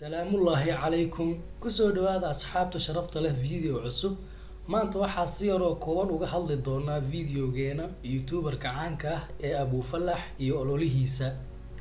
salaamullaahi calaykum kusoo dhawaada asxaabta sharafta leh video cusub. maanta waxaa si yaroo kooban uga hadli doonaa videogeena youtuberka caanka ah ee Abufalax iyo ololihiisa.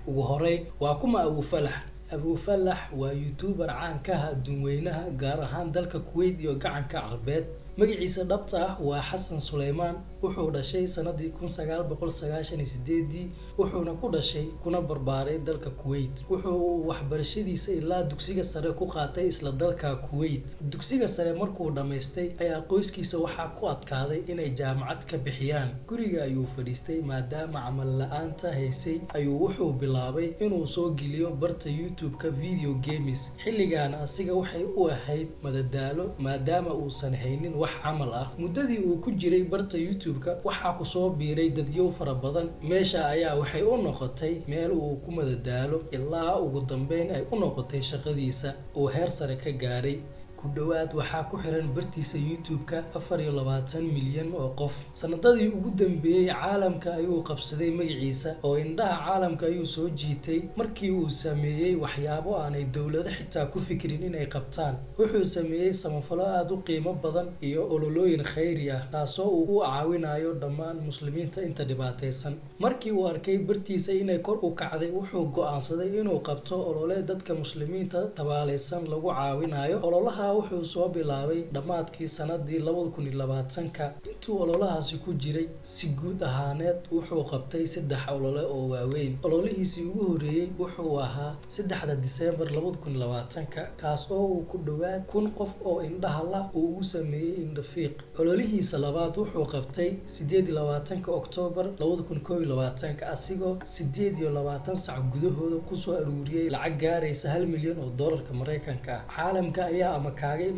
ugu horeyn waa kuma Abufalax. Abufalax waa youtuber caan ka ah adduunweynaha gaar ahaan dalka Kuwait iyo gacanka Carbeed. magaciisa dhabta ah waa Xasan Suleymaan. wuxuu dhashay sanadii 1998 wuxuuna ku dhashay kuna barbaaray dalka Kuwait. wuxuu waxbarashadiisa ilaa dugsiga sare ku qaatay isla dalka Kuwait. dugsiga sare markuu dhameystay ayaa qoyskiisa waxaa ku adkaaday inay jaamacad ka bixiyaan. guriga ayuu fadhiistay maadaama camal la'aanta haysay ayuu wuxuu bilaabay inuu soo geliyo barta YouTube-ka video games. xilligan asiga waxay u ahayd madadaalo maadaama uusan haynin wax camal ah. muddadii uu ku jiray barta YouTube waxaa ku soo biiray dadyow fara badan. meesha ayaa waxay u noqotay meel uu ku madadaalo ilaa ugu dambeyn ay u noqotay shaqadiisa uu heer sare ka gaaray. ku dhawaad waxaa ku xiran bartiisa YouTube-ka 24 milyan oo qof. sanadadii ugu dambeeyay caalamka ayuu qabsaday magaciisa oo indhaha caalamka ayuu soo jiitay markii uu sameeyay waxyaabo aanay dowlado xitaa ku fikirin inay qabtaan. wuxuu sameeyay samafalo aad u qiimo badan iyo ololooyin khayri ah taasoo uu u caawinayo dhammaan muslimiinta inta dhibaataysan. markii uu arkay bartiisa inay kor u kacday wuxuu go'aansaday inuu qabto olole dadka muslimiinta tabaalaysan lagu caawinayo. ololaha wuxuu soo bilaabay dhamaadkii sanadii 2020ka. intuu ololahaasi ku jiray si guud ahaaneed wuxuu qabtay 3 olole oo waaweyn. ololihiisii ugu horeeyay wuxuu ahaa 3 Diseembar 2020ka kaas oo uu ku dhawaad 1000 qof oo indhaha la uu ugu sameeyay indhafiiq. ololihiisa labaad wuxuu qabtay 28 Oktoobar 2021 asigoo 28 saac gudahooda ku soo aruuriyay lacag gaaraysa $1 milyan oo doolarka Mareykanka ah. caalamka ayaa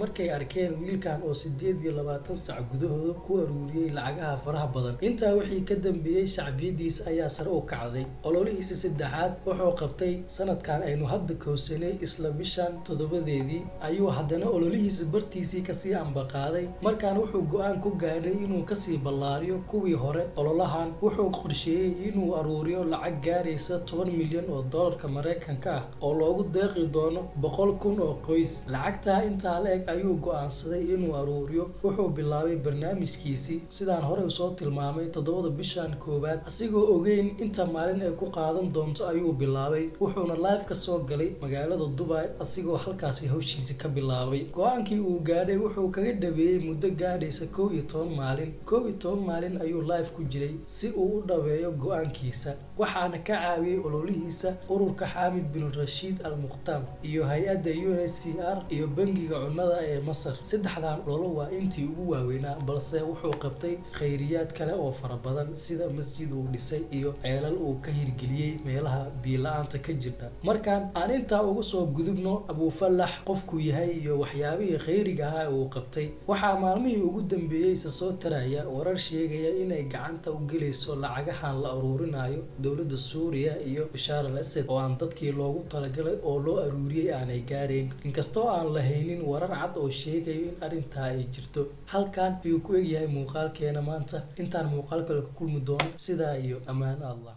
markay arkeen wiilkan oo 28 saac gudahooda ku aruuriyay lacagaha faraha badan. intaa wixii ka dambeeyay shacbiyadiisa ayaa sare u kacday. ololihiisa saddexaad wuxuu qabtay sanadkan aynu hadda kowsanay isla bishan 7deedii ayuu haddana ololihiisa bartiisii kasii ambaqaaday. markaan wuxuu go'aan ku gaadhay inuu kasii ballaariyo kuwii hore. ololahan wuxuu qorsheeyay inuu aruuriyo lacag gaaraysa $10 milyan oo doolarka Mareykanka ah oo loogu deeqi doono 100,000 oo qoys. lacagta intaa leeg ayuu go'aansaday inuu aruuriyo. wuxuu bilaabay barnaamijkiisii sidaan hore usoo tilmaamay 7 bishan koowaad asigoo ogeyn inta maalin ay ku qaadan doonto ayuu bilaabay. wuxuuna live ka soo galay magaalada Dubai asigoo halkaasi hawshiisa ka bilaabay. go'aankii uu gaadhay wuxuu kaga dhabeeyay muddo gaadhaysa 11 maalin. 11 maalin ayuu live ku jiray si uu u dhabeeyo go'aankiisa. waxaana ka caawiyay ololihiisa ururka Xaamid bin Rashiid Al Muqtam iyo hay'adda UNHCR iyo bangiga cunnada ee Masar. saddexdan ololo waa intii ugu waaweynaa balse wuxuu qabtay khayriyaad kale oo fara badan sida masjid uu dhisay iyo ceelal uu ka hirgeliyay meelaha biyo la'aanta ka jirta. markaan aan intaa ugu soo gudubno Abufalax qofku yahay iyo waxyaabihii khayriga ah uu qabtay. waxaa maalmihii ugu dambeeyay soo taraya warar sheegaya inay gacanta u gelayso lacagahan la aruurinayo dowladda Suuriya iyo Bashar al-Assad oo aan dadkii loogu talagalay oo loo aruuriyay aanay gaareen. inkastoo aan la haynin warar cad oo sheegayo in arintaa ay jirto. halkan ayuu ku egyahay muuqaalkeena maanta. intaan muuqaal kale ku kulmi doono sidaa iyo amaan Allah.